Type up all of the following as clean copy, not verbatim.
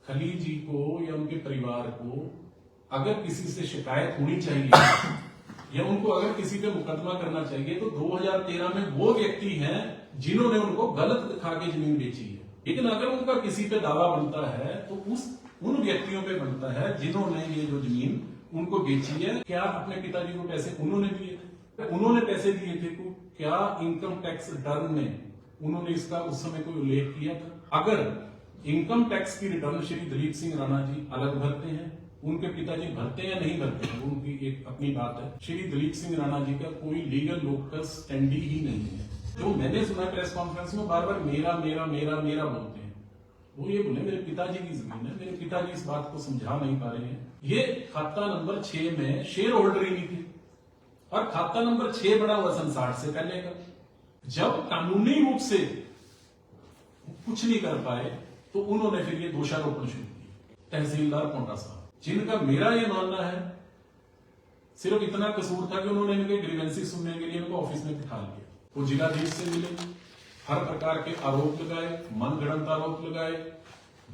खली जी को या उनके परिवार को अगर किसी से शिकायत होनी चाहिए या उनको अगर किसी पे मुकदमा करना चाहिए तो 2013 में वो व्यक्ति हैं जिन्होंने उनको गलत दिखा के जमीन बेची है। लेकिन अगर उनका किसी पे दावा बनता है तो उन व्यक्तियों पे बनता है जिन्होंने ये जो जमीन उनको बेची है। क्या अपने पिताजी को पैसे उन्होंने दिए थे? उन्होंने पैसे दिए थे तो क्या इनकम टैक्स रिटर्न में उन्होंने इसका उस समय कोई उल्लेख किया था? अगर इनकम टैक्स की रिटर्न श्री दिलीप सिंह राणा जी अलग भरते हैं, उनके पिताजी भरते हैं या नहीं भरते हैं, उनकी एक अपनी बात है। श्री दिलीप सिंह राणा जी का कोई लीगल लोकस स्टैंडी ही नहीं है। जो मैंने सुना प्रेस कॉन्फ्रेंस में बार बार मेरा मेरा मेरा मेरा बोलते हैं, वो ये बोले मेरे पिताजी की जमीन है, मेरे पिताजी इस बात को समझा नहीं पा रहे हैं। ये खाता नंबर 6 में शेयर होल्डर ही नहीं थे और खाता नंबर 6 बड़ा हुआ सन 60 से पहले का। जब कानूनी रूप से कुछ नहीं कर पाए तो उन्होंने फिर ये दोषारोपण शुरू किया। तहसीलदार पोंटा साहब, जिनका मेरा ये मानना है सिर्फ इतना कसूर था कि उन्होंने इनके ग्रीवेंसेस सुनने के लिए इनको ऑफिस में बिठा लिया। वो जिलाधीश से मिले, हर प्रकार के आरोप लगाए, मनगढ़ंत आरोप लगाए,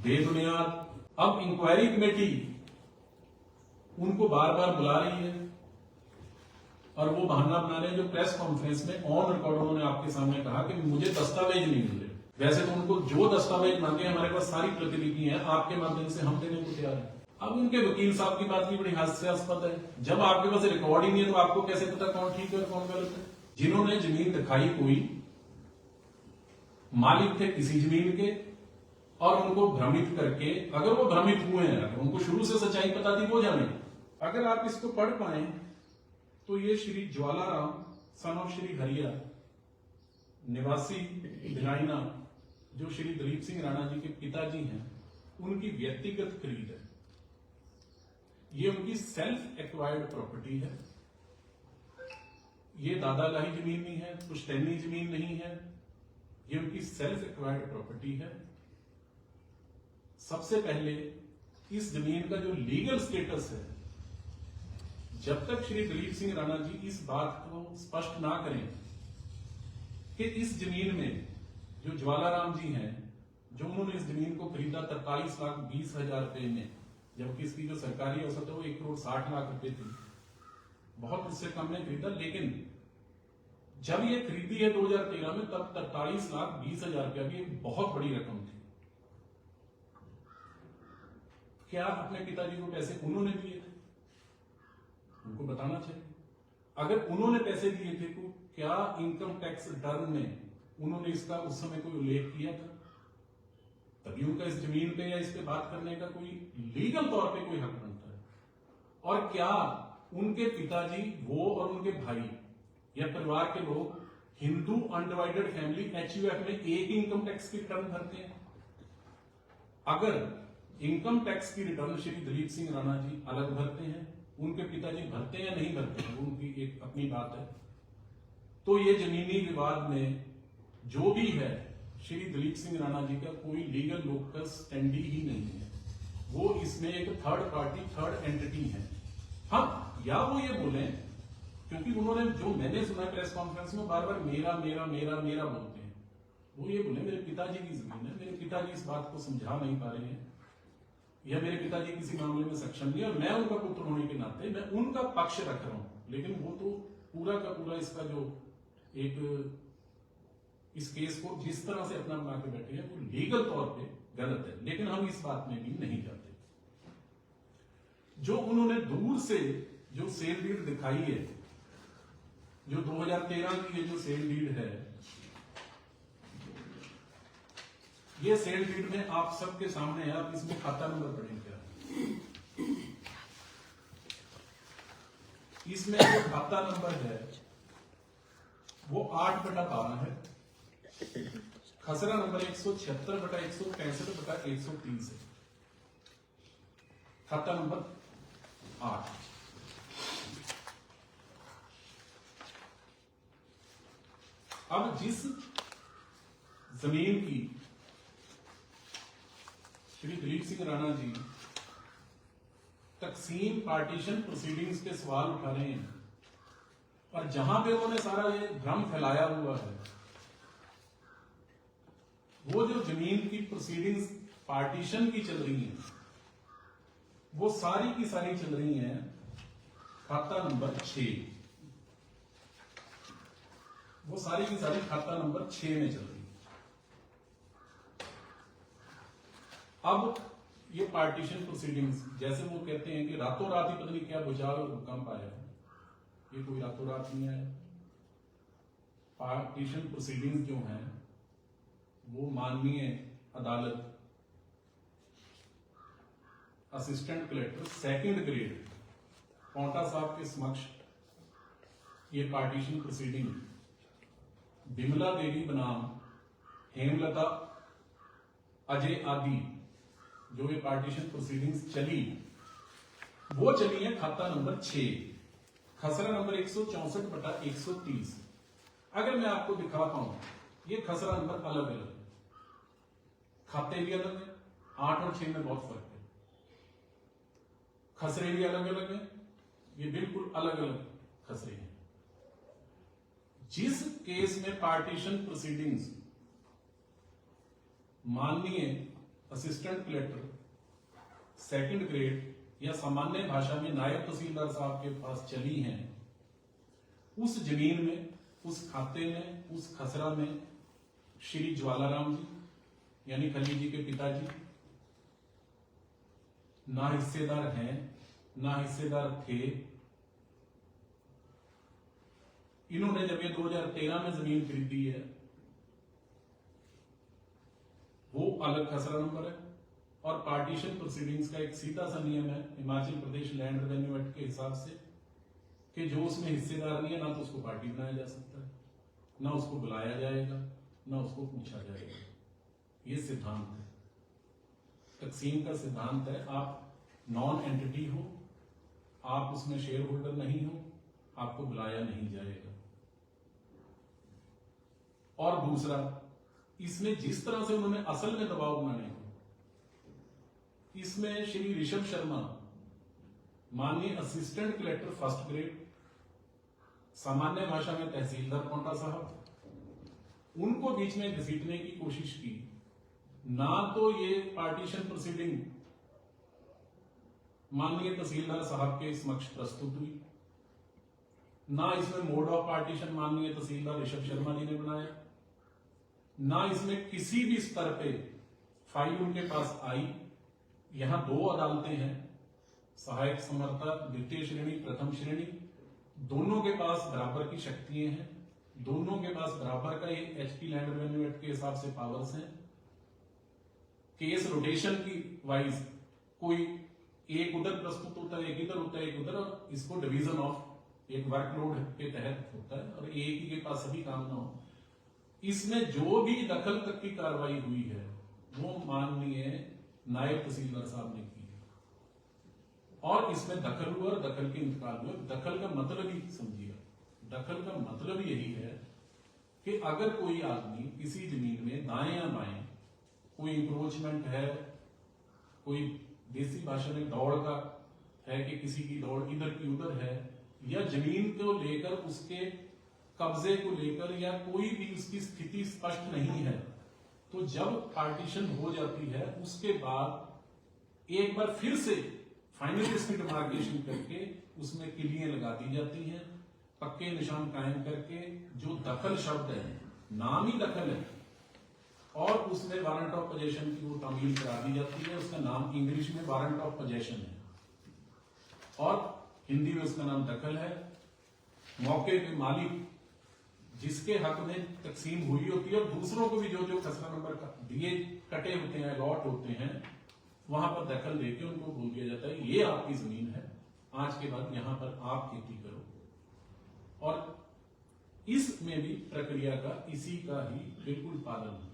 बेबुनियाद। अब इंक्वायरी कमेटी उनको बार बार बुला रही है और वो बहाना बना रहे हैं। जो प्रेस कॉन्फ्रेंस में ऑन रिकॉर्ड उन्होंने आपके सामने कहा कि मुझे दस्तावेज नहीं मिल रहे। वैसे तो उनको जो दस्तावेज मांगे हमारे पास सारी प्रतिलिपि है, आपके माध्यम से हम देने को तैयार है। अब उनके वकील साहब की बात भी बड़ी हास्यास्पद है। जब आपके पास रिकॉर्ड ही नहीं है तो आपको कैसे पता कौन ठीक है और कौन गलत है? जिन्होंने जमीन दिखाई कोई मालिक थे किसी जमीन के और उनको भ्रमित करके, अगर वो भ्रमित हुए हैं, अगर उनको शुरू से सच्चाई पता थी वो जाने। अगर आप इसको पढ़ पाए तो ये श्री ज्वालाराम सन ऑफ श्री हरिया निवासी भिलाइना, जो श्री दिलीप सिंह राणा जी के पिताजी हैं, उनकी व्यक्तिगत खरीद है। ये उनकी सेल्फ एक्वायर्ड प्रॉपर्टी है। ये दादागाही जमीन नहीं है, पुश्तैनी जमीन नहीं है, ये उनकी सेल्फ एक्वायर्ड प्रॉपर्टी है। सबसे पहले इस जमीन का जो लीगल स्टेटस है, जब तक श्री दिलीप सिंह राणा जी इस बात को स्पष्ट ना करें कि इस जमीन में जो ज्वालाराम जी हैं, जो उन्होंने इस जमीन को खरीदा 43,20,000 रुपए में, जबकि इसकी जो सरकारी औसत है वो 1,60,00,000 रुपए थी, बहुत उससे कम में खरीदा। लेकिन जब ये खरीदी है 2013 में, तब 43,20,000 रुपया भी एक बहुत बड़ी रकम थी। क्या अपने पिताजी को पैसे उन्होंने दिए थे? उनको बताना चाहिए। अगर उन्होंने पैसे दिए थे तो क्या इनकम टैक्स रिटर्न में उन्होंने इसका उस समय कोई उल्लेख किया था? तभी उनका इस जमीन पे या इस पे बात करने का कोई लीगल तौर पे कोई हक बनता है। और क्या उनके पिताजी, वो और उनके भाई या परिवार के लोग हिंदू अनडिवाइडेड फैमिली HUF में एक इनकम टैक्स की रिटर्न भरते हैं? अगर इनकम टैक्स की रिटर्न श्री दिलीप सिंह राणा जी अलग भरते हैं, उनके पिताजी भरते हैं या नहीं भरते हैं, उनकी एक अपनी बात है। तो ये जमीनी विवाद में जो भी है, श्री दिलीप सिंह राणा जी का कोई लीगल लोकस स्टैंडी ही नहीं है। वो इसमें एक थर्ड पार्टी, थर्ड एंटिटी है। हाँ, या वो ये बोले, क्योंकि उन्होंने, जो मैंने सुना प्रेस कॉन्फ्रेंस में, बार बार मेरा मेरा मेरा मेरा बोलते हैं। वो ये बोले मेरे पिताजी की जमीन है, मेरे पिताजी इस बात को समझा नहीं पा रहे हैं, या मेरे पिताजी किसी मामले में सक्षम नहीं, और मैं उनका पुत्र होने के नाते मैं उनका पक्ष रख रहा हूं। लेकिन वो तो पूरा का पूरा इसका जो एक इस केस को जिस तरह से अपना बना के बैठे हैं वो लीगल तौर पे गलत है। लेकिन हम इस बात में भी नहीं जाते। जो उन्होंने दूर से जो सेल डीड दिखाई है, जो 2013 की ये जो सेल डीड है, ये सेल डीड में आप सबके सामने है। आप इसमें खाता नंबर पढ़ें क्या? इसमें जो खाता नंबर है वो 8/12 है। खसरा नंबर 176/165/130 है। खाता नंबर 8। अब जिस जमीन की श्री दिलीप सिंह राणा जी तकसीम पार्टीशन प्रोसीडिंग्स के सवाल उठा रहे हैं, और जहां पे उन्होंने सारा ये भ्रम फैलाया हुआ है, वो जो जमीन की प्रोसीडिंग्स पार्टीशन की चल रही हैं वो सारी की सारी चल रही हैं खाता नंबर 6, वो सारी की सारी खाता नंबर 6 में चल रही है। अब ये पार्टीशन प्रोसीडिंग्स, जैसे वो कहते हैं कि रातों रात ही पता नहीं क्या भूचाल और भूकंप आया है, ये कोई रातों रात नहीं आया। पार्टीशन प्रोसीडिंग्स जो हैं वो माननीय अदालत assistant collector second grade Paonta Sahib के समक्ष ये पार्टीशन प्रोसीडिंग बिमला देवी बनाम हेमलता अजय आदि जो ये पार्टीशन प्रोसीडिंग्स चली वो चली है खाता नंबर 6, खसरा नंबर 164/130। अगर मैं आपको दिखा पाऊं, ये खसरा नंबर अलग अलग है, खाते भी अलग है, 8 और 6 में बहुत फर्क है, खसरे भी अलग अलग है, ये बिल्कुल अलग अलग खसरे हैं। जिस केस में पार्टीशन प्रोसीडिंग्स माननीय असिस्टेंट कलेक्टर सेकंड ग्रेड या सामान्य भाषा में नायब तहसीलदार साहब के पास चली हैं, उस जमीन में, उस खाते में, उस खसरा में श्री ज्वालाराम जी यानी खली जी के पिताजी ना हिस्सेदार हैं ना हिस्सेदार थे। इन्होंने जब ये 2013 में जमीन खरीदी है वो अलग खसरा नंबर है, और पार्टीशन प्रोसीडिंग्स का एक सीधा सा नियम है Himachal Pradesh land revenue act के हिसाब से कि जो उसमें हिस्सेदार नहीं है ना तो उसको पार्टी बनाया जा सकता है, ना उसको बुलाया जाएगा, ना उसको पूछा जाएगा। ये सिद्धांत है, तकसीम का सिद्धांत है। आप नॉन एंटिटी हो, आप उसमें शेयर होल्डर नहीं हो, आपको बुलाया नहीं जाएगा। और दूसरा, इसमें जिस तरह से उन्होंने असल में दबाव बनाने को, इसमें श्री ऋषभ शर्मा माननीय असिस्टेंट कलेक्टर फर्स्ट ग्रेड सामान्य भाषा में तहसीलदार पोंटा साहब, उनको बीच में घसीटने की कोशिश की। ना तो ये पार्टीशन प्रोसीडिंग माननीय तहसीलदार साहब के समक्ष प्रस्तुत हुई, ना इसमें मोड ऑफ पार्टीशन माननीय तहसीलदार ऋषभ शर्मा जी ने बनाया, ना इसमें किसी भी स्तर पे फाइल उनके पास आई। यहां 2 अदालतें हैं, सहायक समर्था द्वितीय श्रेणी प्रथम श्रेणी, दोनों के पास बराबर की शक्तियां हैं, दोनों के पास बराबर का ये एचपी लैंड रेवेन्यू एक्ट के हिसाब से पावर्स हैं। केस रोटेशन की वाइज कोई एक उधर प्रस्तुत होता है, एक इधर होता है, एक उधर, और इसको डिवीजन ऑफ एक वर्कलोड के तहत होता है, और एक ही के पास सभी काम ना हो। इसमें जो भी दखल तक की कार्रवाई हुई है वो माननीय नायब तहसीलदार साहब ने की है, और इसमें दखल हुआ और दखल के इंतकाल हुए। दखल का मतलब ही समझिएगा, दखल का मतलब यही है कि अगर कोई आदमी किसी जमीन में दाएं या बाएं कोई इंक्रोचमेंट है, कोई देसी भाषा में दौड़ का है कि किसी की दौड़ इधर की उधर है, या जमीन को लेकर उसके कब्जे को लेकर या कोई भी उसकी स्थिति स्पष्ट नहीं है, तो जब पार्टीशन हो जाती है उसके बाद एक बार फिर से फाइनल इसकी डिमार्केशन करके उसमें किलियां लगा दी जाती हैं, पक्के निशान कायम करके। जो दखल शब्द है, नाम ही दखल है, और उसमें वारंट ऑफ पोजेशन की वो तामील करा दी जाती है। उसका नाम इंग्लिश में वारंट ऑफ पोजेशन है और हिंदी में उसका नाम दखल है। मौके पे मालिक जिसके हक में तकसीम हुई होती है, और दूसरों को भी जो जो खसरा नंबर दिए कटे होते हैं, अलॉट होते हैं, वहां पर दखल देके उनको बोल दिया जाता है ये आपकी जमीन है, आज के बाद यहां पर आप खेती करो। और इसमें भी प्रक्रिया का इसी का ही बिल्कुल पालन होगा।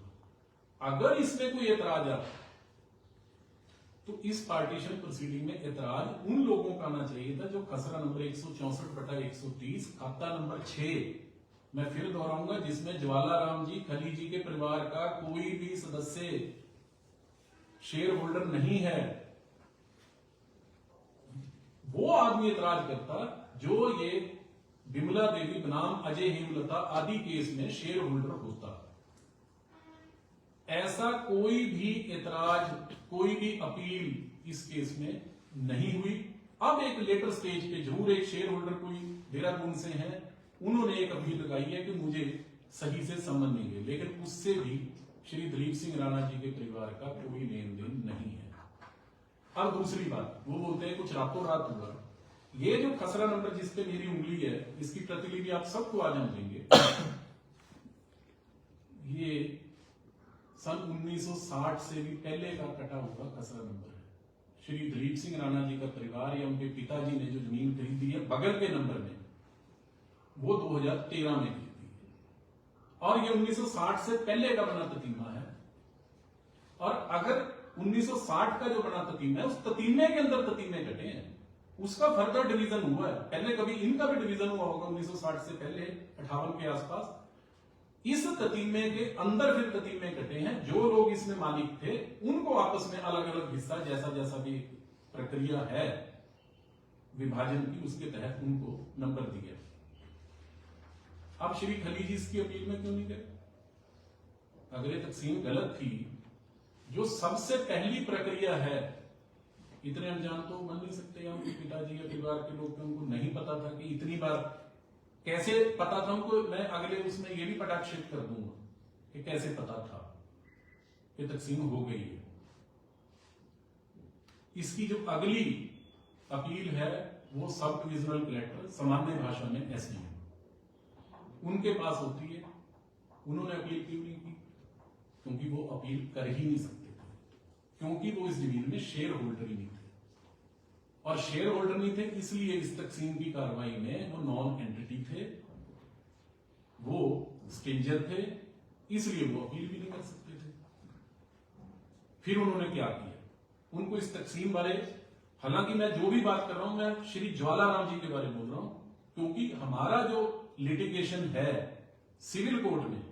अगर इसमें कोई एतराज आता तो इस पार्टीशन प्रोसीडिंग में एतराज उन लोगों का आना चाहिए था जो खसरा नंबर 164/130 खाता नंबर 6, मैं फिर दोहराऊंगा, जिसमें ज्वालाराम जी खली जी के परिवार का कोई भी सदस्य शेयर होल्डर नहीं है, वो आदमी एतराज करता जो ये बिमला देवी बनाम अजय हेमलता आदि केस में शेयर होल्डर होता। ऐसा कोई भी एतराज, कोई भी अपील इस केस में नहीं हुई। अब एक लेटर स्टेज पे जरूर एक शेयर होल्डर कोई देहरादून से है, उन्होंने एक अपील लगाई है कि मुझे सही से समन नहीं है, लेकिन उससे भी श्री दिलीप सिंह राणा जी के परिवार का कोई लेन देन नहीं है। अब दूसरी बात, वो बोलते हैं कुछ रातों रात हुआ। ये जो खसरा नंबर जिस पे मेरी उंगली है, इसकी प्रतिलिपि आप सबको आज हम देंगे। ये सन 1960 से भी पहले का कटा हुआ खसरा नंबर है। श्री दिलीप सिंह राणा जी का परिवार या उनके पिताजी ने जो जमीन खरीदी है बगल के नंबर में, वो 2013 में खरीदी है और ये 1960 से पहले का बना ततीमा है। और अगर 1960 का जो बना ततीमा है, उस ततीमे के अंदर ततीमे कटे हैं, उसका फर्दर डिवीजन हुआ है। पहले कभी इनका भी डिवीजन हुआ होगा 1960 से पहले, 58 के आसपास। इस ततीमे के अंदर फिर ततीमे कटे हैं। जो लोग इसमें मालिक थे उनको आपस में अलग अलग हिस्सा, जैसा जैसा भी प्रक्रिया है विभाजन की, उसके तहत उनको नंबर दिया। अब श्री खलीजी इसकी अपील में क्यों नहीं गए? अगर ये तकसीम गलत थी, जो सबसे पहली प्रक्रिया है, इतने अनजान तो बन नहीं सकते या उनके पिताजी या परिवार के लोग, उनको नहीं पता था कि इतनी बार कैसे पता था उनको। मैं अगले उसमें ये भी पटाक्षेप कर दूंगा कि कैसे पता था कि तकसीम हो गई है। इसकी जो अगली अपील है वो सब डिविजनल कलेक्टर, सामान्य भाषा में एसडीएम, उनके पास होती है। उन्होंने अपील क्यों नहीं की? क्योंकि वो अपील कर ही नहीं सकते थे, क्योंकि वो इस डिवीजन में शेयर होल्डर ही नहीं थे। और शेयर होल्डर नहीं थे इसलिए इस तकसीम की कार्रवाई में वो नॉन एंटिटी थे, वो स्ट्रेंजर थे, इसलिए वो अपील भी नहीं कर सकते थे। फिर उन्होंने क्या किया? उनको इस तकसीम बारे, हालांकि मैं जो भी बात कर रहा हूं मैं श्री ज्वालाराम जी के बारे में बोल रहा हूं, क्योंकि हमारा जो लिटिगेशन है सिविल कोर्ट में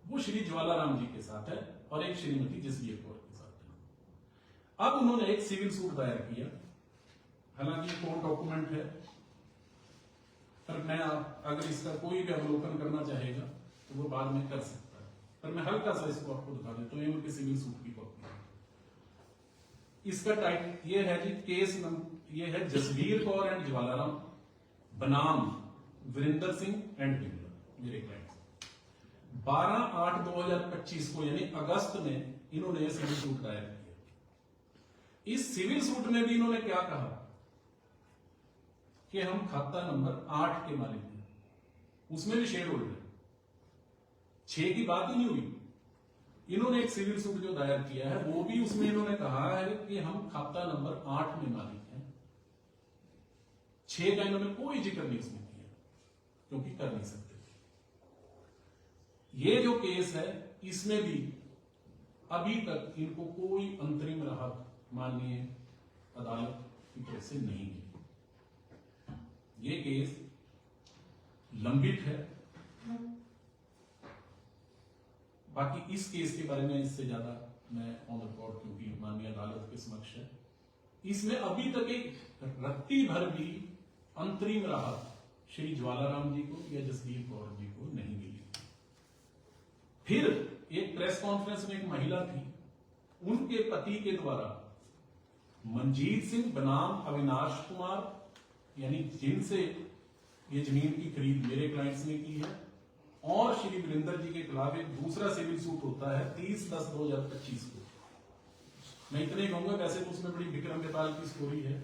वो श्री ज्वालाराम जी के साथ है और एक श्रीमती जसबीर कौर के साथ है। अब उन्होंने एक सिविल सूट दायर किया, हालांकि कोर्ट डॉक्यूमेंट है, पर मैं अगर इसका कोई भी अवलोकन करना चाहेगा तो वो बाद में कर सकता है, पर मैं हल्का सा इसको आपको दिखा देता हूं। ये उनके सिविल सूट की कॉपी है। इसका टाइटल ये है जी, केस नंबर ये है जसबीर कौर एंड ज्वालाराम बनाम वीरेंद्र सिंह एंड बिमला, मेरे क्लाइंट। 12/8/2025 को यानी अगस्त में इन्होंने यह सिविल सूट दायर किया। इस सिविल सूट में भी इन्होंने क्या कहा कि हम खाता नंबर 8 के मालिक हैं, उसमें भी शेयर होल्डर है। 6 की बात ही नहीं हुई। इन्होंने एक सिविल सूट जो दायर किया है वो भी उसमें इन्होंने कहा है कि हम खाता नंबर 8 में मालिक हैं। 6 का इन्होंने कोई जिक्र नहीं उसमें किया, क्योंकि कर नहीं सकते। ये जो केस है इसमें भी अभी तक इनको कोई अंतरिम राहत माननीय अदालत की तरफ से नहीं मिली। ये केस लंबित है। बाकी इस केस के बारे में इससे ज्यादा मैं ऑन रिकॉर्ड, क्योंकि माननीय अदालत के समक्ष है, इसमें अभी तक एक रत्ती भर भी अंतरिम राहत श्री ज्वालाराम जी को या जसबीर कौर जी को नहीं मिली। फिर एक प्रेस कॉन्फ्रेंस में एक महिला थी, उनके पति के द्वारा मनजीत सिंह बनाम अविनाश कुमार, यानी जिनसे ये जमीन की खरीद मेरे क्लाइंट्स ने की है, और श्री वीरेंद्र जी के खिलाफ एक दूसरा सिविल सूट होता है 30/10/2025 को। मैं इतने कहूंगा, वैसे तो उसमें बड़ी विक्रम बेताल की स्टोरी है।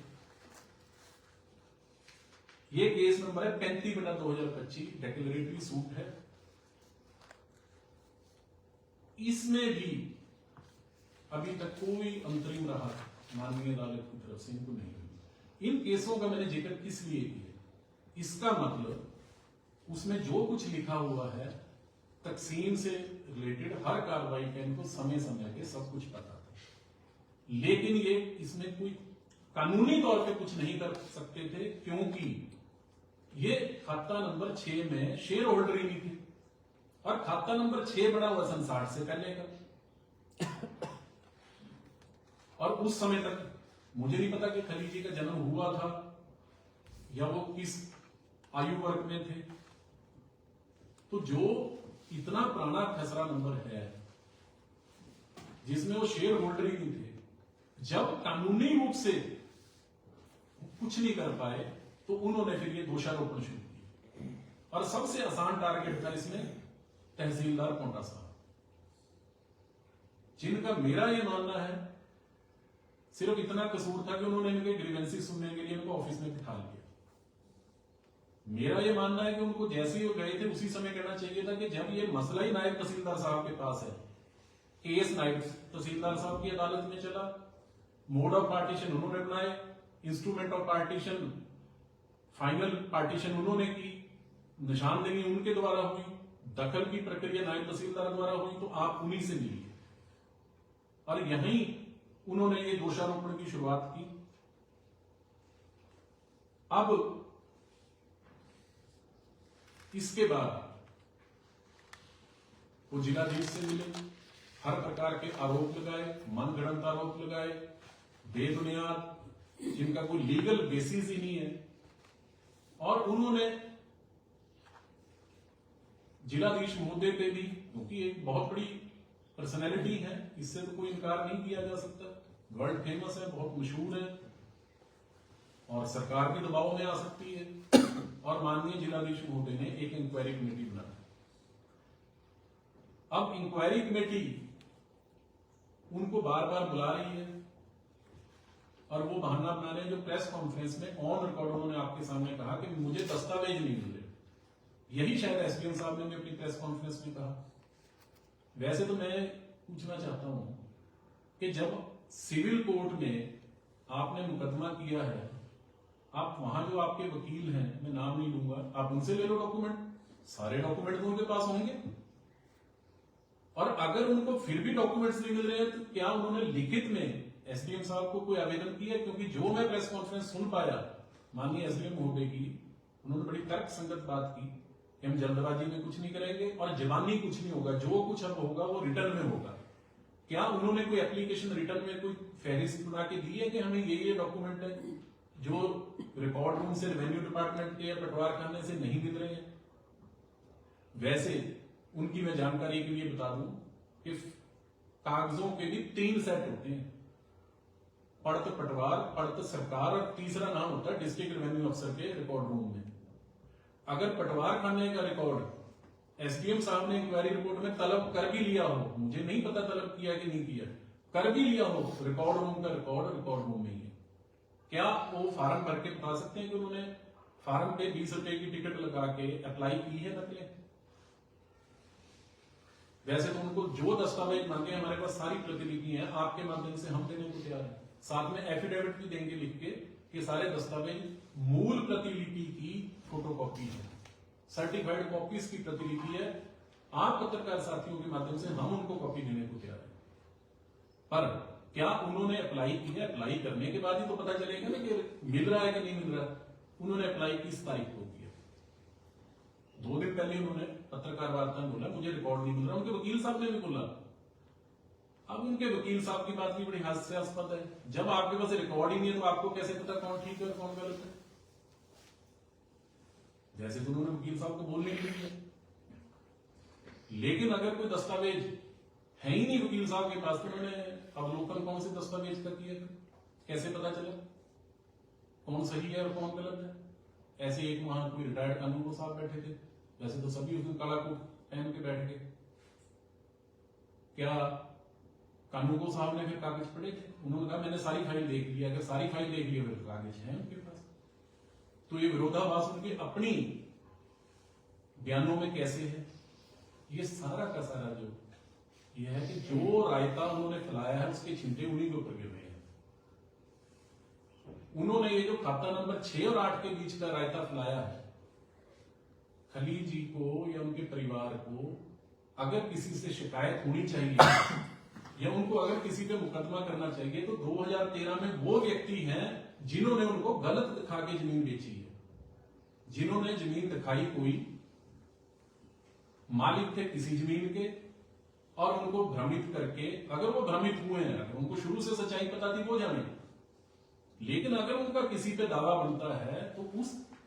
ये केस नंबर है 35/2025, डेक्लेरेटरी सूट है। इसमें भी अभी तक कोई अंतरिम राहत माननीय अदालत की तरफ से इनको नहीं मिली। इन केसों का मैंने जिक्र किस लिए किया? इसका मतलब उसमें जो कुछ लिखा हुआ है तकसीम से रिलेटेड हर कार्रवाई का इनको समय समय पे सब कुछ पता था, लेकिन ये इसमें कोई कानूनी तौर पे कुछ नहीं कर सकते थे, क्योंकि ये खाता नंबर 6 में शेयर होल्डर ही नहीं थे, और खाता नंबर 6 बना हुआ सन 60 से पहले का। और उस समय तक मुझे नहीं पता कि खलीजी का जन्म हुआ था या वो किस आयु वर्ग में थे। तो जो इतना पुराना खसरा नंबर है जिसमें वो शेयर होल्डर ही नहीं थे। जब कानूनी रूप से कुछ नहीं कर पाए तो उन्होंने फिर ये दोषारोपण शुरू किया। और सबसे आसान टारगेट था इसमें तहसीलदार पोंटा साहब, जिनका मेरा ये मानना है सिर्फ इतना कसूर था कि उन्होंने इनके ग्रीवेंसेस सुनने के लिए इनको ऑफिस में बिठा लिया। मेरा ये मानना है कि उनको जैसे ही वो गए थे उसी समय कहना चाहिए था कि जब ये मसला ही नायब तहसीलदार साहब के पास है, केस नायब तहसीलदार साहब की अदालत में चला, मोड ऑफ पार्टीशन उन्होंने बनाए, instrument of partition final partition उन्होंने की, निशानदेही उनके द्वारा हुई, दखल की प्रक्रिया नायब तहसीलदार द्वारा हुई, तो आप उन्हीं से मिलिए। और यहीं उन्होंने ये दोषारोपण की शुरुआत की। अब इसके बाद वो जिलाधीश से मिले, हर प्रकार के आरोप लगाए, मनगढ़ंत आरोप लगाए, बेबुनियाद, जिनका कोई लीगल बेसिस ही नहीं है। और उन्होंने जिलाधीश महोदय पे भी, क्योंकि एक बहुत बड़ी पर्सनैलिटी है, इससे तो कोई इनकार नहीं किया जा सकता, वर्ल्ड फेमस है, बहुत मशहूर है और सरकार के दबाव में आ सकती है। और माननीय जिलाधीश महोदय ने एक इंक्वायरी कमेटी बनाई। अब इंक्वायरी कमेटी उनको बार बार बुला रही है और वो बहाना बना रहे हैं, जो प्रेस कॉन्फ्रेंस में ऑन रिकॉर्ड उन्होंने आपके सामने कहा कि मुझे दस्तावेज नहीं मिल रहे। यही शायद एसपीएम साहब ने भी अपनी प्रेस कॉन्फ्रेंस में कहा। वैसे तो मैं पूछना चाहता हूं कि जब सिविल कोर्ट में आपने मुकदमा किया है, आप वहां जो आपके वकील हैं, मैं नाम नहीं लूंगा, आप उनसे ले लो डॉक्यूमेंट, सारे डॉक्यूमेंट तो उनके पास होंगे। और अगर उनको फिर भी डॉक्यूमेंट्स नहीं मिल रहे हैं तो क्या उन्होंने लिखित में एसडीएम साहब को कोई आवेदन किया? क्योंकि जो मैं प्रेस कॉन्फ्रेंस सुन पाया माननीय एसडीएम महोदय की, उन्होंने बड़ी तर्क संगत बात की कि हम जल्दबाजी में कुछ नहीं करेंगे और जबानी कुछ नहीं होगा, जो कुछ अब होगा वो रिटर्न में होगा। क्या उन्होंने कोई एप्लीकेशन रिटर्न में कोई फहरिस्त बना के दी है कि हमें ये डॉक्यूमेंट है जो रिकॉर्ड रूम से, रेवेन्यू डिपार्टमेंट के या पटवार खाने से नहीं मिल रहे हैं? वैसे उनकी मैं जानकारी के लिए बता दूं कि कागजों के भी 3 सेट होते हैं, पड़त पटवार, पड़त सरकार और तीसरा नाम होता है डिस्ट्रिक्ट रेवेन्यू अफसर के रिकॉर्ड रूम में। अगर पटवार खाने का रिकॉर्ड एसडीएम साहब ने इंक्वायरी रिपोर्ट में तलब कर भी लिया हो, मुझे नहीं पता तलब किया कि नहीं किया, कर भी लिया हो, रिकॉर्ड रूम का रिकॉर्ड रूम में ही है। क्या वो फार्म भर के बता सकते हैं कि उन्होंने फार्म पे 20 रुपए की टिकट लगा के अप्लाई की है नकलें? वैसे तो उनको जो दस्तावेज मांगे, हमारे पास सारी प्रतिलिपि है, आपके माध्यम से हम देने को तैयार है। साथ में एफिडेविट भी देंगे लिख के कि सारे दस्तावेज मूल प्रतिलिपि की फोटोकॉपी है, सर्टिफाइड कॉपीज की प्रतिलिपि है। आप पत्रकार साथियों के माध्यम से हम उनको कॉपी देने को तैयार है। पर क्या उन्होंने अप्लाई की है? अप्लाई करने के बाद ही तो पता चलेगा ना कि मिल रहा है कि नहीं मिल रहा। उन्होंने अप्लाई किस तारीख को किया? 2 दिन पहले उन्होंने पत्रकार वार्ता में बोला मुझे रिकॉर्ड नहीं मिल रहा। उनके वकील साहब ने भी बोला। अब उनके वकील साहब की बात भी बड़ी हास्यास्पद है। जब आपके पास रिकॉर्ड ही नहीं है तो आपको कैसे पता कौन ठीक है और कौन गलत है? जैसे तो उन्होंने वकील साहब को बोलने के लिए, लेकिन अगर कोई दस्तावेज है ही नहीं वकील साहब के पास तो उन्होंने अवलोकन कौन से दस्तावेज का किया? कैसे पता चला कौन सही है और कौन गलत है? ऐसे एक वहां कोई रिटायर्ड कानूनगो साहब बैठे थे, वैसे तो सभी उस दिन काला कोट पहन के बैठ गए। क्या कानूनगो साहब ने फिर कागज पढ़े थे? उन्होंने कहा मैंने सारी फाइल देख ली। अगर सारी फाइल देख ली फिर कागज है उनके पास। तो ये विरोधाभास उनकी अपनी बयानों में कैसे है? ये सारा का सारा जो ये है कि जो रायता उन्होंने फैलाया है उसके छिंटे उन्हीं के ऊपर गिर रहे हैं। उन्होंने ये जो खाता नंबर 6 और 8 के बीच का रायता फैलाया है, खलील जी को या उनके परिवार को अगर किसी से शिकायत होनी चाहिए या उनको अगर किसी पे मुकदमा करना चाहिए तो 2013 में वो व्यक्ति हैं जिन्होंने उनको गलत दिखा के जमीन बेची है, जिन्होंने जमीन दिखाई कोई मालिक थे किसी जमीन के और उनको भ्रमित करके, अगर वो भ्रमित हुए हैं, अगर उनको शुरू से सच्चाई पता थी वो जाने, लेकिन अगर उनका किसी पे दावा बनता है तो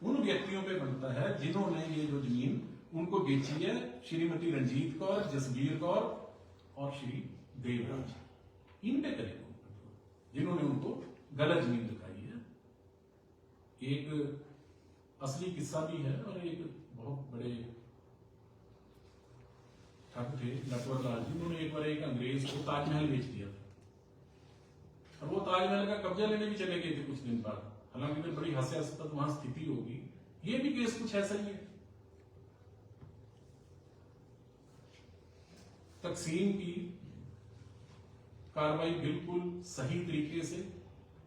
उन व्यक्तियों पे बनता है जिन्होंने ये जो जमीन उनको बेची है, श्रीमती रंजीत कौर, जसबीर कौर और श्री देवराज। इन पे करेंगे मुकदमा, जिन्होंने उनको गलत जमीन दिखाई है। एक असली किस्सा भी है और एक बहुत बड़े ठग थे नटवर लाल जी, उन्होंने एक बार एक अंग्रेज को ताजमहल बेच दिया था और वो ताजमहल का कब्जा लेने भी चले गए थे कुछ दिन बाद। हालांकि फिर बड़ी हास्यास्पद वहां स्थिति होगी। ये भी केस कुछ ऐसा ही है। तकसीम की कार्रवाई बिल्कुल सही तरीके से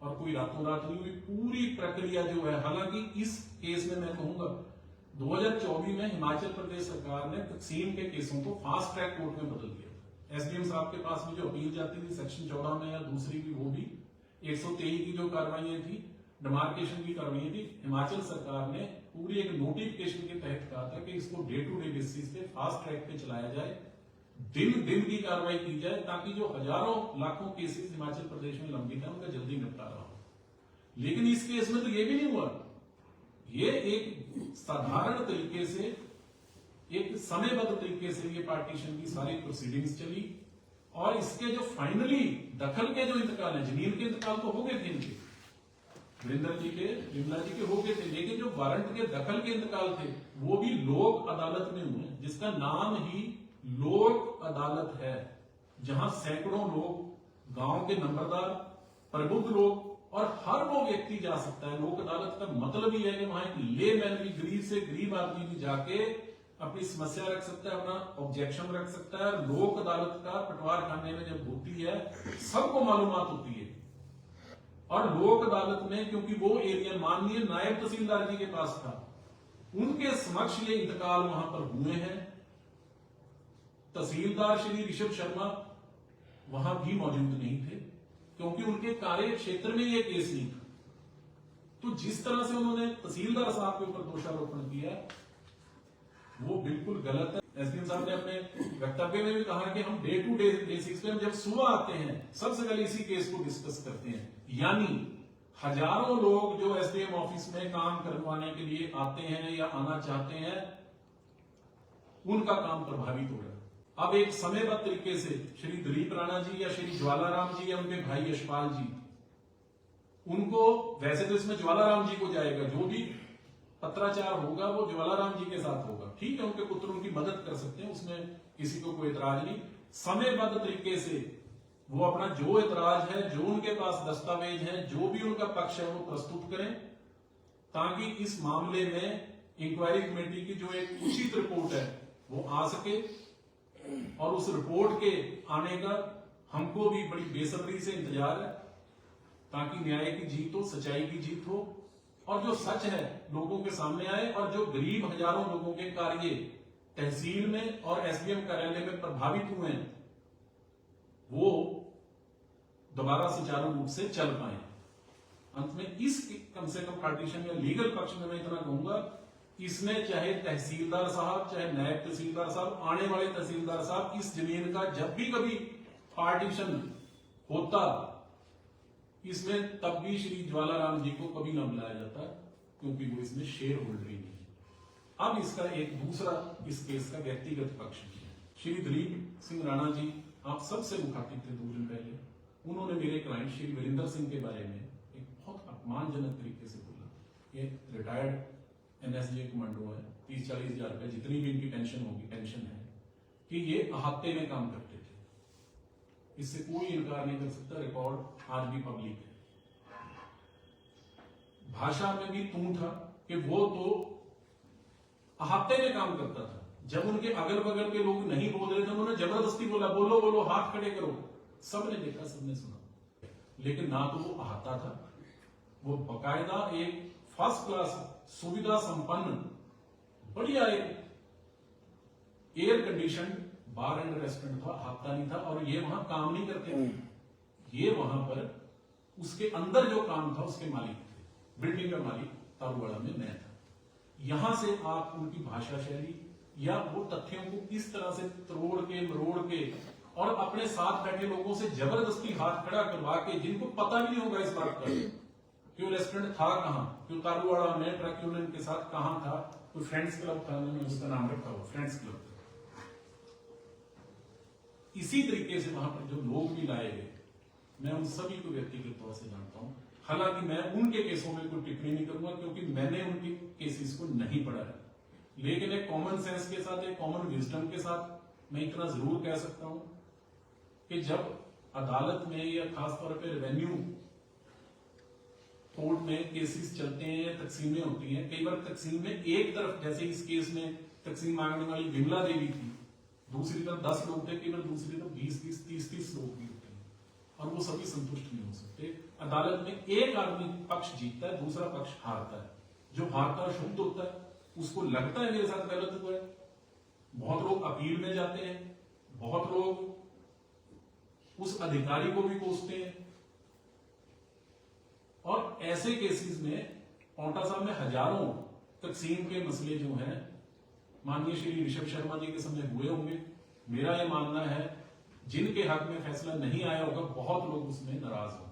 और कोई रातों रात नहीं हुई, पूरी प्रक्रिया जो है। हालांकि इस केस में मैं कहूंगा 2024 में हिमाचल प्रदेश सरकार ने तकसीम के केसों को फास्ट ट्रैक कोर्ट में बदल दिया था। एसडीएम साहब के पास भी जो अपील जाती थी सेक्शन 14 में या दूसरी भी, वो भी 123 की जो कार्रवाई थी, डिमार्केशन की कार्रवाई थी, हिमाचल सरकार ने पूरी एक नोटिफिकेशन के तहत कहा था कि इसको डे टू डे बेसिस पे फास्ट ट्रैक पे चलाया जाए, दिन दिन की कार्रवाई की जाए, ताकि जो हजारों लाखों केसेस हिमाचल प्रदेश में लंबित है उनका जल्दी निपटारा हो। लेकिन इस केस में तो ये भी नहीं हुआ। ये एक साधारण तरीके से, एक समयबद्ध तरीके से ये पार्टीशन की सारी प्रोसीडिंग्स चली और इसके जो फाइनली दखल के जो इंतकाल है, जमीन के इंतकाल तो हो गए थे इनके, वीरेंद्र जी के, विमला जी के हो गए थे, लेकिन जो वारंट के दखल के इंतकाल थे वो भी लोक अदालत में हुए, जिसका नाम ही लोक अदालत है, जहां सैकड़ों लोग, गांव के नंबरदार, प्रबुद्ध लोग और हर वो व्यक्ति जा सकता है। लोक अदालत का मतलब ही है कि वहां एक लेमैन भी, गरीब से गरीब आदमी भी जाके अपनी समस्या रख सकता है, अपना ऑब्जेक्शन रख सकता है। लोक अदालत का पटवार खाने में जब होती है सबको मालूमात होती है। और लोक अदालत में क्योंकि वो एरिया माननीय नायब तहसीलदार जी के पास था, उनके समक्ष ये इंतकाल वहां पर हुए हैं। तहसीलदार श्री ऋषभ शर्मा वहां भी मौजूद नहीं थे क्योंकि उनके कार्य क्षेत्र में ये केस नहीं था। तो जिस तरह से उन्होंने तहसीलदार साहब के ऊपर दोषारोपण किया वो बिल्कुल गलत है। एसडीएम साहब ने अपने वक्तव्य में भी कहा कि हम डे टू डे बेसिस पे, हम जब सुबह आते हैं सबसे पहले इसी केस को डिस्कस करते हैं। यानी हजारों लोग जो एसडीएम ऑफिस में काम करवाने के लिए आते हैं या आना चाहते हैं, उनका काम प्रभावित हो रहा है। अब एक समयबद्ध तरीके से श्री दिलीप राणा जी या श्री ज्वालाराम जी या उनके भाई यशपाल जी, उनको वैसे तो इसमें ज्वालाराम जी को जाएगा, जो भी पत्राचार होगा वो ज्वालाराम जी के साथ होगा। ठीक है, उनके पुत्र उनकी मदद कर सकते हैं, उसमें किसी को कोई एतराज नहीं। समयबद्ध तरीके से वो अपना जो एतराज है, जो उनके पास दस्तावेज है, जो भी उनका पक्ष है वो प्रस्तुत करें, ताकि इस मामले में इंक्वायरी कमेटी की जो एक उचित रिपोर्ट है वो आ सके। और उस रिपोर्ट के आने का हमको भी बड़ी बेसब्री से इंतजार है, ताकि न्याय की जीत हो, सच्चाई की जीत हो और जो सच है लोगों के सामने आए और जो गरीब हजारों लोगों के कार्य तहसील में और एसडीएम कार्यालय में प्रभावित हुए हैं वो दोबारा सुचारू रूप से चल पाए। अंत में इस कम से कम पार्टीशन या लीगल पक्ष में मैं इतना कहूंगा, इसमें चाहे तहसीलदार साहब, चाहे नायब तहसीलदार साहब, आने वाले तहसीलदार साहब, इस जमीन का जब भी कभी पार्टीशन होता, इसमें तब भी श्री ज्वालाराम जी को कभी न बुलाया जाता, क्योंकि वो इसमें शेयर होल्डर ही नहीं। अब इसका एक दूसरा इस केस का व्यक्तिगत पक्ष भी है। श्री दिलीप सिंह राणा जी आप सबसे मुखातिब थे 2 दिन पहले, उन्होंने मेरे क्लाइंट श्री वीरेंद्र सिंह के बारे में एक बहुत अपमानजनक तरीके से बोला। ये रिटायर्ड एनएसजे कमांडो है, 30-40 हजार रुपए जितनी भी इनकी पेंशन होगी, पेंशन है, कि ये अहाते में काम करते थे। इससे कोई इनकार नहीं कर सकता, रिकॉर्ड आज भी पब्लिक है। भाषा में भी तू था कि वो तो अहाते में काम करता था। जब उनके अगल बगल के लोग नहीं बोल रहे थे, उन्होंने जबरदस्ती बोला, बोलो बोलो, हाथ खड़े करो। सबने देखा, सबने सुना, लेकिन ना तो वो अहाता था, वो बकायदा एक फर्स्ट क्लास सुविधा संपन्न बढ़िया एक air condition bar and restaurant था, अहाता नहीं था। और ये वहां काम नहीं करते थे, ये वहां पर उसके अंदर जो काम था उसके मालिक थे। बिल्डिंग का मालिक तारूवाड़ा में मैं था। यहां से आप उनकी भाषा शैली या वो तथ्यों को किस तरह से तोड़ के मरोड़ के और अपने साथ बैठे लोगों से जबरदस्ती हाथ खड़ा करवा के, जिनको पता भी नहीं होगा इस बात का कि वो रेस्टोरेंट था कहां, क्यों तारूवाड़ा में ट्रक यूनियन के साथ कहां था, कोई फ्रेंड्स क्लब था, उन्होंने उसका नाम रखा हुआ फ्रेंड्स क्लब था। इसी तरीके से वहां पर जो लोग भी लाए गए, मैं उन सभी को व्यक्तिगत तौर से जानता हूं। हालांकि मैं उनके केसों में कोई टिप्पणी नहीं करूंगा क्योंकि मैंने उनके केसेस को नहीं पढ़ा है, लेकिन एक कॉमन सेंस के साथ, एक कॉमन विजडम के साथ मैं इतना जरूर कह सकता हूं कि जब अदालत में या खासतौर पर रेवेन्यू कोर्ट में केसेस चलते हैं, तकसीमें होती हैं, कई बार तकसीम में एक तरफ, जैसे इस केस में तकसीम मांगने वाली विमला देवी थी, दूसरी तरफ 10 लोग थे, कई बार दूसरी तरफ 20-20, 30-30 लोग भी होते हैं और वो सभी संतुष्ट नहीं हो सकते। अदालत में एक आदमी पक्ष जीतता है, दूसरा पक्ष हारता है। जो हारता है शुद्ध होता है, उसको लगता है मेरे साथ गलत हुआ है। बहुत लोग अपील में जाते हैं, बहुत लोग उस अधिकारी को भी कोसते हैं, और ऐसे केसेस में पांवटा साहब में हजारों तकसीम के मसले जो हैं माननीय श्री ऋषभ शर्मा जी के समय हुए होंगे। मेरा यह मानना है जिनके हक में फैसला नहीं आया होगा, बहुत लोग उसमें नाराज होंगे।